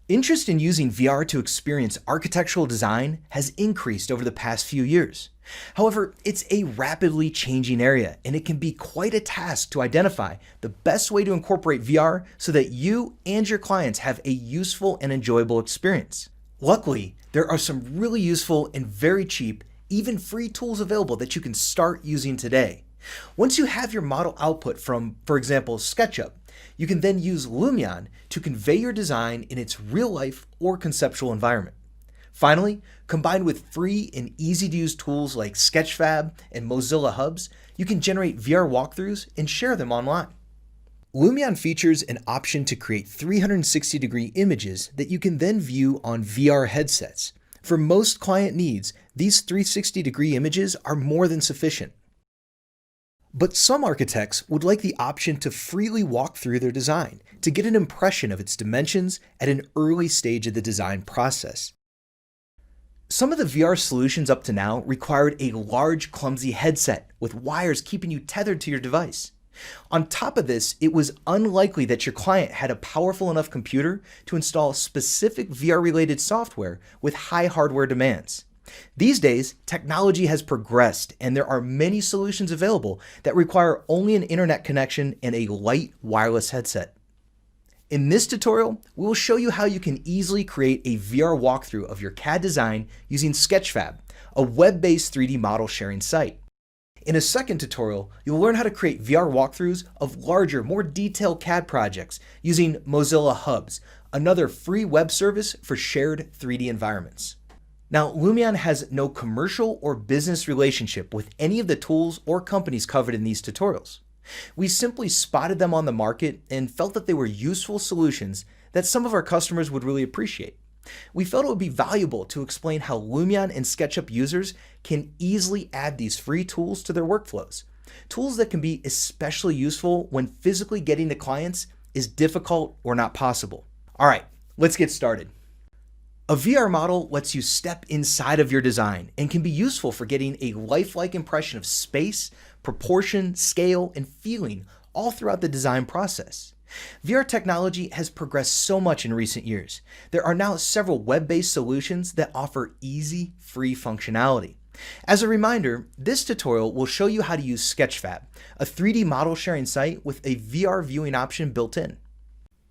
Interest in using VR to experience architectural design has increased over the past few years. However, it's a rapidly changing area, and it can be quite a task to identify the best way to incorporate VR so that you and your clients have a useful and enjoyable experience. Luckily, there are some really useful and very cheap, even free tools available that you can start using today. Once you have your model output from, for example, SketchUp, you can then use Lumion to convey your design in its real-life or conceptual environment. Finally, combined with free and easy-to-use tools like Sketchfab and Mozilla Hubs, you can generate VR walkthroughs and share them online. Lumion features an option to create 360-degree images that you can then view on VR headsets. For most client needs, these 360-degree images are more than sufficient. But some architects would like the option to freely walk through their design to get an impression of its dimensions at an early stage of the design process. Some of the VR solutions up to now required a large, clumsy headset with wires keeping you tethered to your device. On top of this, it was unlikely that your client had a powerful enough computer to install specific VR-related software with high hardware demands. These days, technology has progressed, and there are many solutions available that require only an internet connection and a light wireless headset. In this tutorial, we will show you how you can easily create a VR walkthrough of your CAD design using Sketchfab, a web-based 3D model sharing site. In a second tutorial, you'll learn how to create VR walkthroughs of larger, more detailed CAD projects using Mozilla Hubs, another free web service for shared 3D environments. Now, Lumion has no commercial or business relationship with any of the tools or companies covered in these tutorials. We simply spotted them on the market and felt that they were useful solutions that some of our customers would really appreciate. We felt it would be valuable to explain how Lumion and SketchUp users can easily add these free tools to their workflows. Tools that can be especially useful when physically getting to clients is difficult or not possible. All right, let's get started. A VR model lets you step inside of your design and can be useful for getting a lifelike impression of space, proportion, scale, and feeling all throughout the design process. VR technology has progressed so much in recent years. There are now several web-based solutions that offer easy, free functionality. As a reminder, this tutorial will show you how to use Sketchfab, a 3D model sharing site with a VR viewing option built in.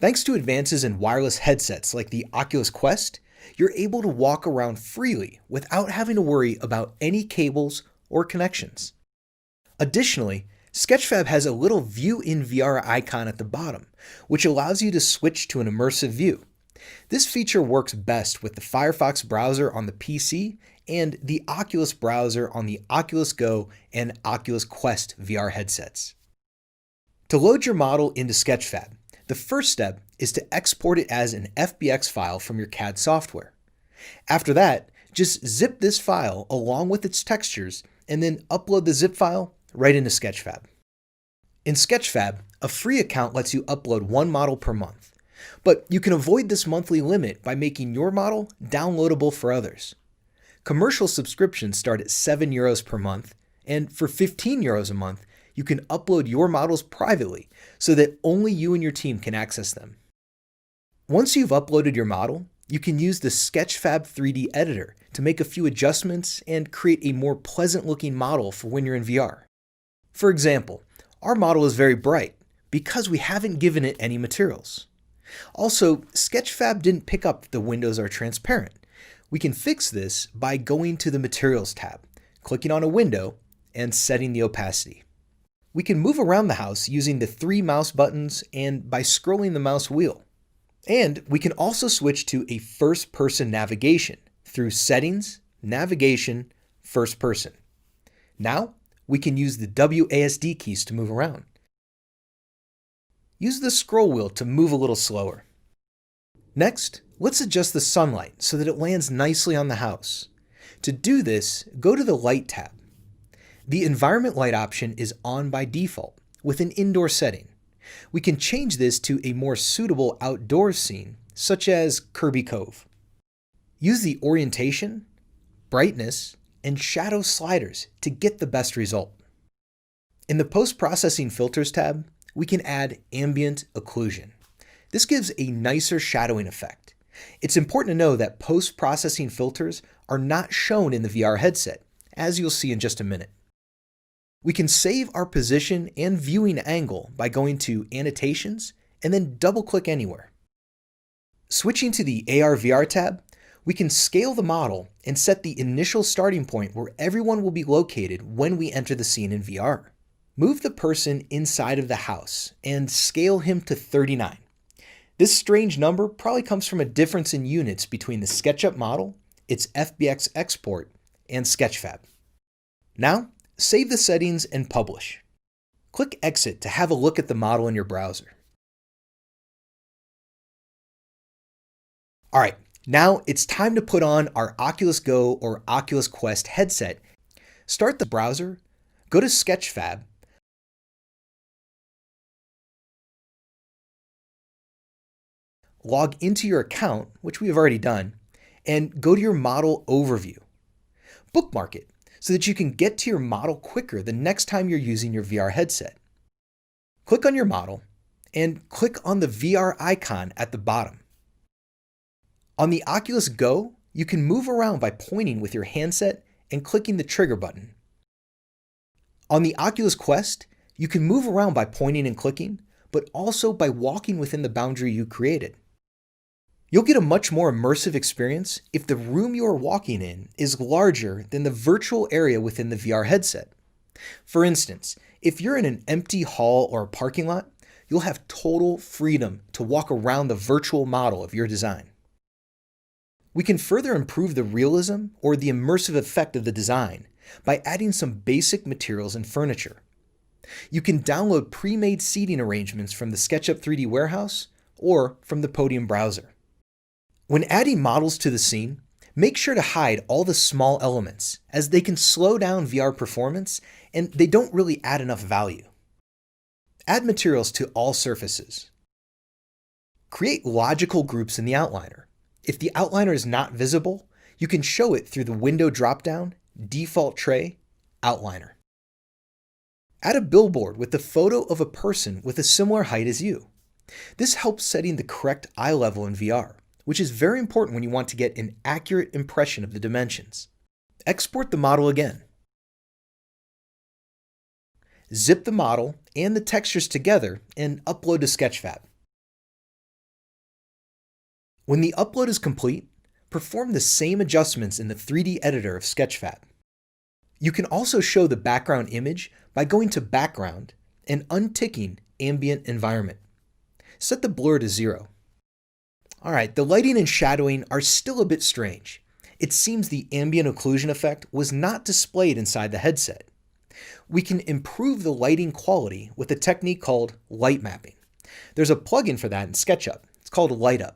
Thanks to advances in wireless headsets like the Oculus Quest, you're able to walk around freely without having to worry about any cables or connections. Additionally, Sketchfab has a little View in VR icon at the bottom, which allows you to switch to an immersive view. This feature works best with the Firefox browser on the PC and the Oculus browser on the Oculus Go and Oculus Quest VR headsets. To load your model into Sketchfab, the first step is to export it as an FBX file from your CAD software. After that, just zip this file along with its textures and then upload the zip file right into Sketchfab. In Sketchfab, a free account lets you upload one model per month, but you can avoid this monthly limit by making your model downloadable for others. Commercial subscriptions start at €7 per month, and for €15 a month, you can upload your models privately so that only you and your team can access them. Once you've uploaded your model, you can use the Sketchfab 3D editor to make a few adjustments and create a more pleasant looking model for when you're in VR. For example, our model is very bright because we haven't given it any materials. Also, Sketchfab didn't pick up that the windows are transparent. We can fix this by going to the Materials tab, clicking on a window, and setting the opacity. We can move around the house using the 3 mouse buttons and by scrolling the mouse wheel. And we can also switch to a first-person navigation through Settings, Navigation, First Person. Now, we can use the WASD keys to move around. Use the scroll wheel to move a little slower. Next, let's adjust the sunlight so that it lands nicely on the house. To do this, go to the Light tab. The Environment Light option is on by default with an indoor setting. We can change this to a more suitable outdoor scene, such as Kirby Cove. Use the Orientation, Brightness, and Shadow sliders to get the best result. In the Post-Processing Filters tab, we can add Ambient Occlusion. This gives a nicer shadowing effect. It's important to know that post-processing filters are not shown in the VR headset, as you'll see in just a minute. We can save our position and viewing angle by going to Annotations and then double-click anywhere. Switching to the AR/VR tab, we can scale the model and set the initial starting point where everyone will be located when we enter the scene in VR. Move the person inside of the house and scale him to 39. This strange number probably comes from a difference in units between the SketchUp model, its FBX export, and Sketchfab. Now, save the settings and publish. Click Exit to have a look at the model in your browser. All right, now it's time to put on our Oculus Go or Oculus Quest headset. Start the browser, go to Sketchfab, log into your account, which we have already done, and go to your model overview. Bookmark it so that you can get to your model quicker the next time you're using your VR headset. Click on your model and click on the VR icon at the bottom. On the Oculus Go, you can move around by pointing with your handset and clicking the trigger button. On the Oculus Quest, you can move around by pointing and clicking, but also by walking within the boundary you created. You'll get a much more immersive experience if the room you are walking in is larger than the virtual area within the VR headset. For instance, if you're in an empty hall or a parking lot, you'll have total freedom to walk around the virtual model of your design. We can further improve the realism or the immersive effect of the design by adding some basic materials and furniture. You can download pre-made seating arrangements from the SketchUp 3D warehouse or from the Podium browser. When adding models to the scene, make sure to hide all the small elements, as they can slow down VR performance and they don't really add enough value. Add materials to all surfaces. Create logical groups in the outliner. If the outliner is not visible, you can show it through the Window dropdown, Default Tray, Outliner. Add a billboard with the photo of a person with a similar height as you. This helps setting the correct eye level in VR, which is very important when you want to get an accurate impression of the dimensions. Export the model again. Zip the model and the textures together and upload to Sketchfab. When the upload is complete, perform the same adjustments in the 3D editor of Sketchfab. You can also show the background image by going to Background and unticking Ambient Environment. Set the blur to 0. Alright, the lighting and shadowing are still a bit strange. It seems the ambient occlusion effect was not displayed inside the headset. We can improve the lighting quality with a technique called lightmapping. There's a plugin for that in SketchUp. It's called LightUp.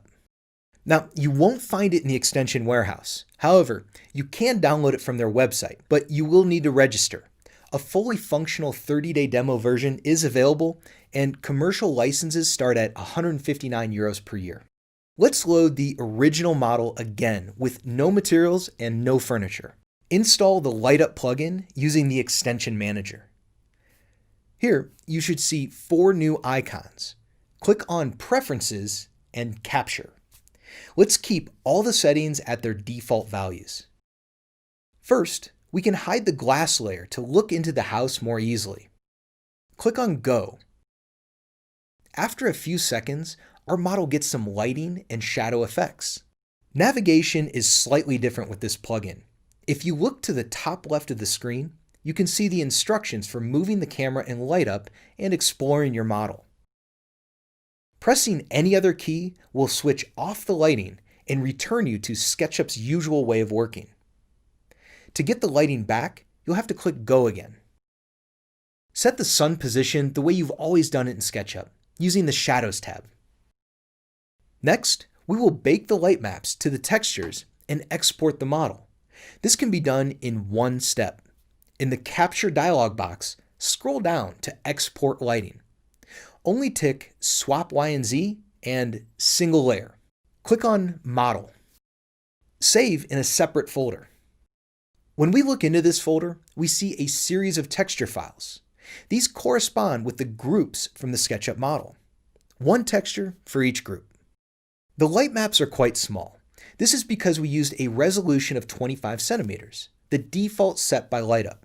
Now, you won't find it in the extension warehouse. However, you can download it from their website, but you will need to register. A fully functional 30-day demo version is available, and commercial licenses start at €159 per year. Let's load the original model again with no materials and no furniture. Install the LightUp plugin using the extension manager. Here, you should see 4 new icons. Click on Preferences and Capture. Let's keep all the settings at their default values. First, we can hide the glass layer to look into the house more easily. Click on Go. After a few seconds, our model gets some lighting and shadow effects. Navigation is slightly different with this plugin. If you look to the top left of the screen, you can see the instructions for moving the camera in LightUp and exploring your model. Pressing any other key will switch off the lighting and return you to SketchUp's usual way of working. To get the lighting back, you'll have to click Go again. Set the sun position the way you've always done it in SketchUp, using the Shadows tab. Next, we will bake the light maps to the textures and export the model. This can be done in one step. In the Capture dialog box, scroll down to Export Lighting. Only tick Swap Y and Z and Single Layer. Click on Model. Save in a separate folder. When we look into this folder, we see a series of texture files. These correspond with the groups from the SketchUp model. One texture for each group. The light maps are quite small. This is because we used a resolution of 25 centimeters, the default set by LightUp.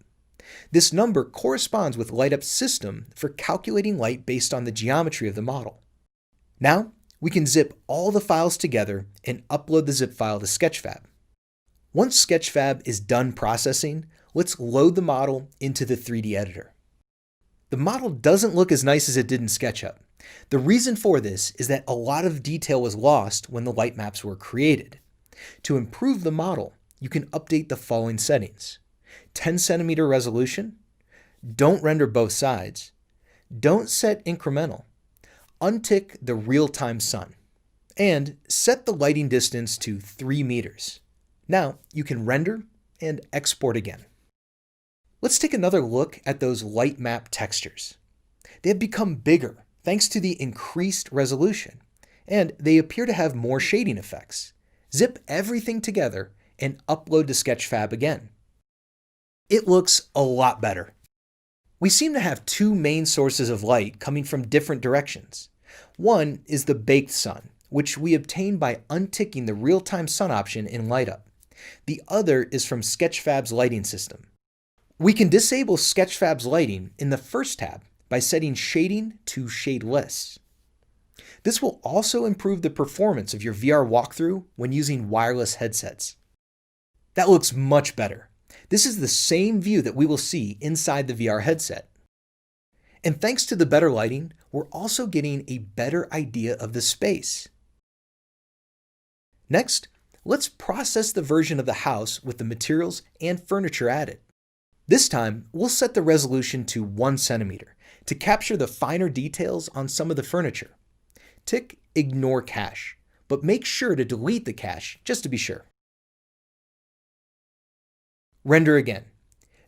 This number corresponds with LightUp's system for calculating light based on the geometry of the model. Now, we can zip all the files together and upload the zip file to Sketchfab. Once Sketchfab is done processing, let's load the model into the 3D editor. The model doesn't look as nice as it did in SketchUp. The reason for this is that a lot of detail was lost when the light maps were created. To improve the model, you can update the following settings: 10 centimeter resolution, don't render both sides, don't set incremental, untick the real-time sun, and set the lighting distance to 3 meters. Now you can render and export again. Let's take another look at those light map textures. They have become bigger thanks to the increased resolution, and they appear to have more shading effects. Zip everything together and upload to Sketchfab again. It looks a lot better. We seem to have two main sources of light coming from different directions. One is the baked sun, which we obtain by unticking the real-time sun option in LightUp. The other is from Sketchfab's lighting system. We can disable Sketchfab's lighting in the first tab by setting shading to shadeless. This will also improve the performance of your VR walkthrough when using wireless headsets. That looks much better. This is the same view that we will see inside the VR headset. And thanks to the better lighting, we're also getting a better idea of the space. Next, let's process the version of the house with the materials and furniture added. This time, we'll set the resolution to 1 centimeter to capture the finer details on some of the furniture. Tick Ignore Cache, but make sure to delete the cache just to be sure. Render again.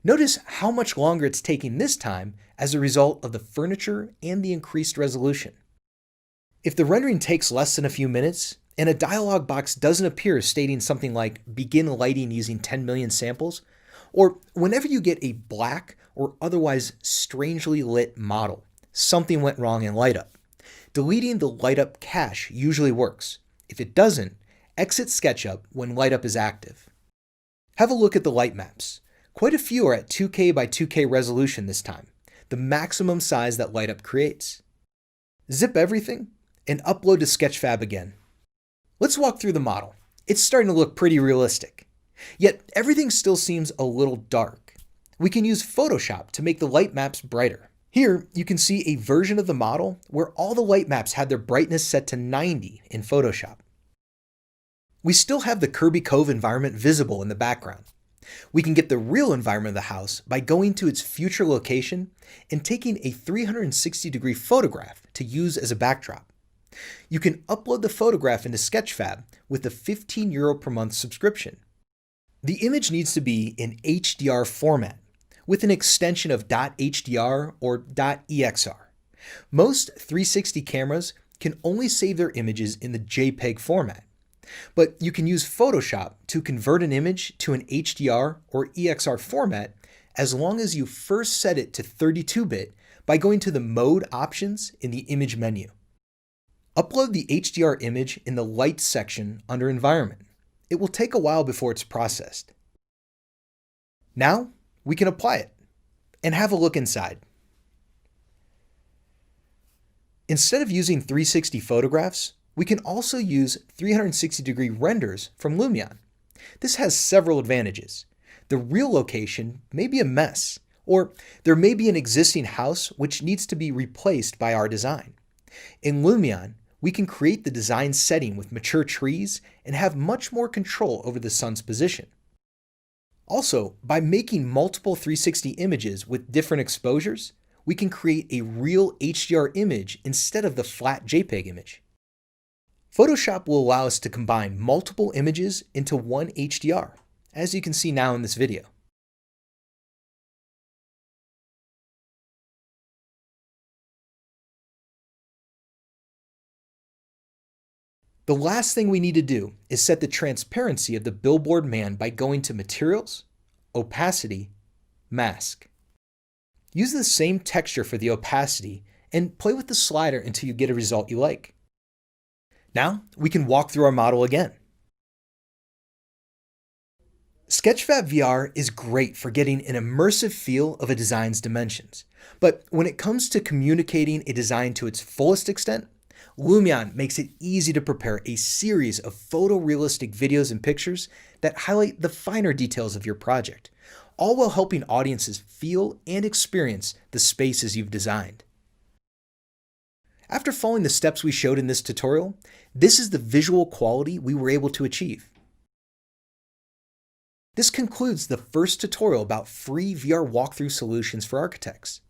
Notice how much longer it's taking this time as a result of the furniture and the increased resolution. If the rendering takes less than a few minutes and a dialog box doesn't appear stating something like begin lighting using 10 million samples, or whenever you get a black or otherwise strangely lit model, something went wrong in LightUp. Deleting the LightUp cache usually works. If it doesn't, exit SketchUp when LightUp is active. Have a look at the light maps. Quite a few are at 2K by 2K resolution this time, the maximum size that LightUp creates. Zip everything and upload to Sketchfab again. Let's walk through the model. It's starting to look pretty realistic. Yet everything still seems a little dark. We can use Photoshop to make the light maps brighter. Here you can see a version of the model where all the light maps had their brightness set to 90 in Photoshop. We still have the Kirby Cove environment visible in the background. We can get the real environment of the house by going to its future location and taking a 360-degree photograph to use as a backdrop. You can upload the photograph into Sketchfab with a €15 per month subscription. The image needs to be in HDR format with an extension of .hdr or .exr. Most 360 cameras can only save their images in the JPEG format, but you can use Photoshop to convert an image to an HDR or EXR format as long as you first set it to 32-bit by going to the Mode options in the Image menu. Upload the HDR image in the Light section under Environment. It will take a while before it's processed. Now we can apply it and have a look inside. Instead of using 360 photographs, we can also use 360-degree renders from Lumion. This has several advantages. The real location may be a mess, or there may be an existing house which needs to be replaced by our design. In Lumion, we can create the design setting with mature trees and have much more control over the sun's position. Also, by making multiple 360 images with different exposures, we can create a real HDR image instead of the flat JPEG image. Photoshop will allow us to combine multiple images into one HDR, as you can see now in this video. The last thing we need to do is set the transparency of the billboard man by going to Materials, Opacity, Mask. Use the same texture for the opacity and play with the slider until you get a result you like. Now we can walk through our model again. Sketchfab VR is great for getting an immersive feel of a design's dimensions. But when it comes to communicating a design to its fullest extent, Lumion makes it easy to prepare a series of photorealistic videos and pictures that highlight the finer details of your project, all while helping audiences feel and experience the spaces you've designed. After following the steps we showed in this tutorial, this is the visual quality we were able to achieve. This concludes the first tutorial about free VR walkthrough solutions for architects.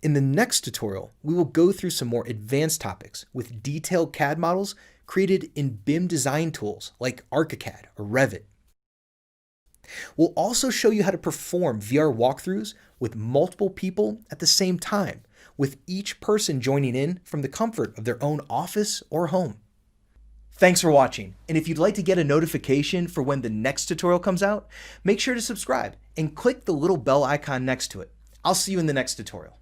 In the next tutorial, we will go through some more advanced topics with detailed CAD models created in BIM design tools like ArchiCAD or Revit. We'll also show you how to perform VR walkthroughs with multiple people at the same time, with each person joining in from the comfort of their own office or home. Thanks for watching, and if you'd like to get a notification for when the next tutorial comes out, make sure to subscribe and click the little bell icon next to it. I'll see you in the next tutorial.